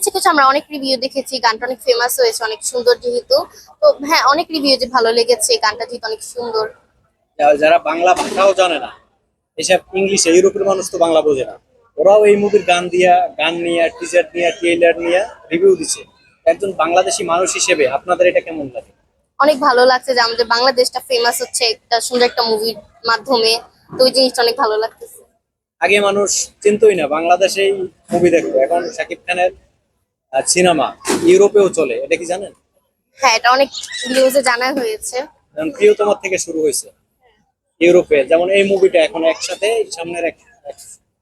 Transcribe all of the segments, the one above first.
কিছু কিছু আমরা অনেক রিভিউ দেখেছি, গানটা অনেক ফেমাস হয়েছে, অনেক সুন্দর যেহেতু। তো হ্যাঁ, অনেক রিভিউ যে ভালো লেগেছে, গানটা যেহেতু অনেক সুন্দর। যারা বাংলা ভাষাও জানে না, এসব ইংলিশে, ইউরোপের মানুষ তো বাংলা বোঝে না, ওরাও এই মুভির গান নিয়ে, টিজার নিয়ে, ট্রেইলার নিয়ে রিভিউ দিচ্ছে। একজন বাংলাদেশি মানুষ হিসেবে আপনাদের এটা কেমন লাগে? অনেক ভালো লাগছে যে আমাদের বাংলাদেশটা ফেমাস হচ্ছে একটা সুন্দর একটা মুভির মাধ্যমে। তো ওই জিনিসটা অনেক ভালো লাগতেছে। আগে মানুষ চিনতই না বাংলাদেশেই মুভি দেখতো, এখন শাকিব খানের সিনেমা ইউরোপেও চলে, এটা কি জানেন? হ্যাঁ, এটা অনেক নিউজে জানা হয়েছে। যেমন প্রিয়তমার থেকে শুরু হয়েছে ইউরোপে, যেমন এই মুভিটা এখন একসাথে সামনের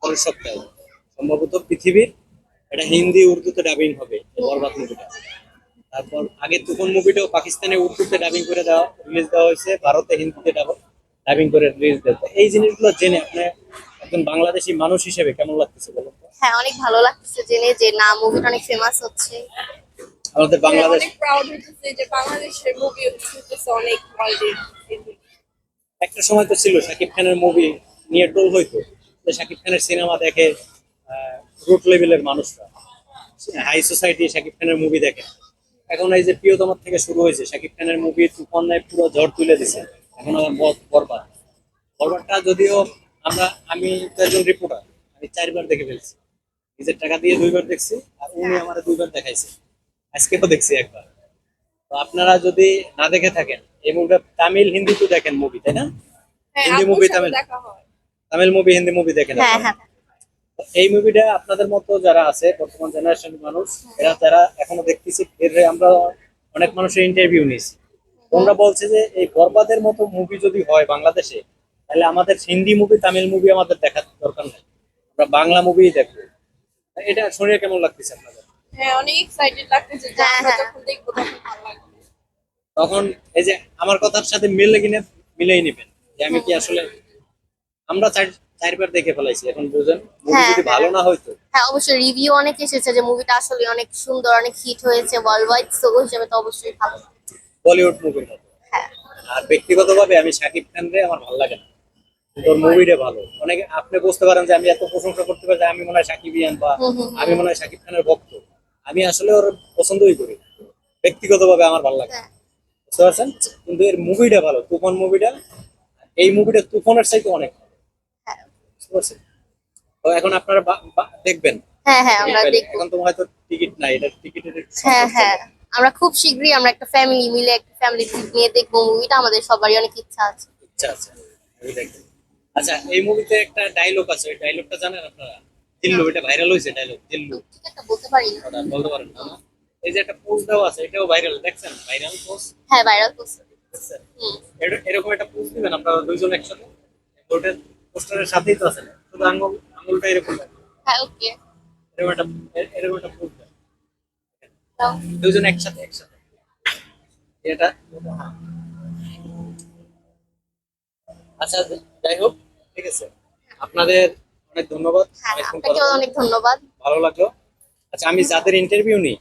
পরের সপ্তাহে সম্ভবত পৃথিবীর, এটা হিন্দি উর্দুতে ডাবিং হবে এই বরবাদ মুভিটা। তারপর আগে তুফান মুভিটাও পাকিস্তানে উর্দুতে ডাবিং করে রিলিজ দেওয়া হয়েছে, ভারতে হিন্দিতে ডাবিং করে রিলিজ দেওয়া হয়েছে। এই জিনিসগুলো জেনে আপনি একজন বাংলাদেশি মানুষ হিসেবে কেমন লাগতেছে বলুন তো? হ্যাঁ, অনেক ভালো লাগতেছে জেনে যে না, মুভিটা অনেক ফেমাস হচ্ছে। আমাদের বাংলাদেশ অনেক প্রাউড হচ্ছে যে বাংলাদেশের মুভি হচ্ছে অনেক ওয়ার্ল্ডের। একটা সময় তো ছিল শাকিব খানের মুভি নিয়ে টোল হইতো, যে শাকিব খানের সিনেমা দেখে রুট লেভেলের মানুষরা, হাই সোসাইটি শাকিব খানের মুভি দেখে। এখন এই যে প্রিয়তমার থেকে শুরু হয়েছে, শাকিব খানের মুভি তুফানে পুরো ঝড় তুলে দিছে। এখন আবার বরবাদ, বরবাদটা যদিও আমি তো একজন রিপোর্টার, আমি 4বার দেখে ফেলছি, নিজের টাকা দিয়ে 2বার দেখছি, আর উনি আমার 2বার দেখাইছে, আজকেও দেখছি একবার। তো আপনারা যদি না দেখে থাকেন এই মুভিটা, তামিল হিন্দি তো দেখেন মুভি, তাই না? হ্যাঁ, হিন্দি আপুর মুভি, সাথে দেখা হয়। তামিল মুভি, হিন্দি মুভি দেখেন হ্যাঁ, আপনারা? হ্যাঁ। তো এই মুভিটা আপনাদের মতো যারা আছে বর্তমান জেনারেশনের মানুষ, এরা যারা এখনো দেখতেছি, এর আমরা অনেক মানুষের ইন্টারভিউ নিয়েছি, তোমরা বলছে যে এই বরবাদের মতো মুভি যদি হয় বাংলাদেশে, তাহলে আমাদের হিন্দি মুভি, তামিল মুভি আমাদের দেখার দরকার নেই, আমরা বাংলা মুভি দেখবো। এটা শুনে কেমন লাগতেছে আপনাদের? হ্যাঁ, অনেক এক্সাইটেড লাগতেছে যে হ্যাঁ, আমরা হ্যাঁ। যখন দেখবো তখন ভালো লাগবে। তখন এই যে আমার কথার সাথে মিলে কিনে মিলেই নেবেন, যে আমি কি আসলে, আমরা 4বার দেখে ফেলাইছি, এখন বুঝেন মুভি হ্যাঁ, যদি হ্যাঁ। ভালো না হইতো। হ্যাঁ, অবশ্যই রিভিউ অনেক এসেছে যে মুভিটা আসলে অনেক সুন্দর, অনেক হিট হয়েছে ওয়ার্ল্ড ওয়াইড, সো ওই হিসেবে তো অবশ্যই ভালো। বলিউড মুভির মতো। হ্যাঁ। আর ব্যক্তিগতভাবে আমি শাকিব খান রে আমার ভালো লাগে না, কিন্তু ওর মুভিটা ভালো। অনেকে আপনি বুঝতে পারেন যে আমি এত প্রশংসা করতে পারি যে আমি মনে হয় সাকিবিয়ান, বা হুম, হুম, আমি হুম। মনে হয় শাকিব খানের ভক্ত। আমি আসলে ওর পছন্দই করি, ব্যক্তিগতভাবে আমার ভালো লাগে, হ্যাঁ, বুঝতে পারছেন? কিন্তু এর মুভিটা ভালো, তুফান মুভিটা, এই মুভিটা তুফানের চাইতে অনেক ভালো, হ্যাঁ। বুঝতে পারছেন? তো এখন আপনারা দেখবেন হ্যাঁ, হ্যাঁ, আমরা মোবাইলে। দেখবো। এখন তো হয়তো টিকিট নাই, এটা টিকিটের হ্যাঁ, সংকট ছিল। হ্যাঁ। আমরা খুব শীঘ্রই আমরা একটা ফ্যামিলি মিলে একটা ফ্যামিলি ট্রিপ নিয়ে দেখবো মুভিটা, আমাদের সবারই অনেক ইচ্ছা আছে। ইচ্ছা আছে মুভি দেখতে। আচ্ছা, এই মুভিতে একটা ডায়লগ আছে, ওই ডায়লগটা জানেন আপনারা? না, জিল্লু, এটা ভাইরাল হয়েছে ডায়লগ, জিল্লু। ঠিক একটা বলতে পারি না। ওটা বলতে পারেন না না? এই যে একটা পোস্ট দেওয়া আছে, এটাও ভাইরাল, দেখছেন? ভাইরাল পোস্ট হ্যাঁ, ভাইরাল করছে। দেখছেন? হুম। এরকম একটা পোস্ট দিবেন আপনারা দুইজন একসাথে, ওটার পোস্টারের সাথেই তো আছেন, শুধু আঙুলটা এরকম রাখবেন। হ্যাঁ, ওকে। এরকম একটা এরকম একটা পোস্ট দেন, দাও। দুইজন একসাথে একসাথে, এটা। আচ্ছা, যাই হোক, ঠিক আছে, আপনাদের অনেক ধন্যবাদ, হ্যাঁ, অনেকক্ষণ কথা আপনাকেও বললাম, অনেক ধন্যবাদ। ভালো লাগলো। আচ্ছা, আমি যাদের ইন্টারভিউ নিই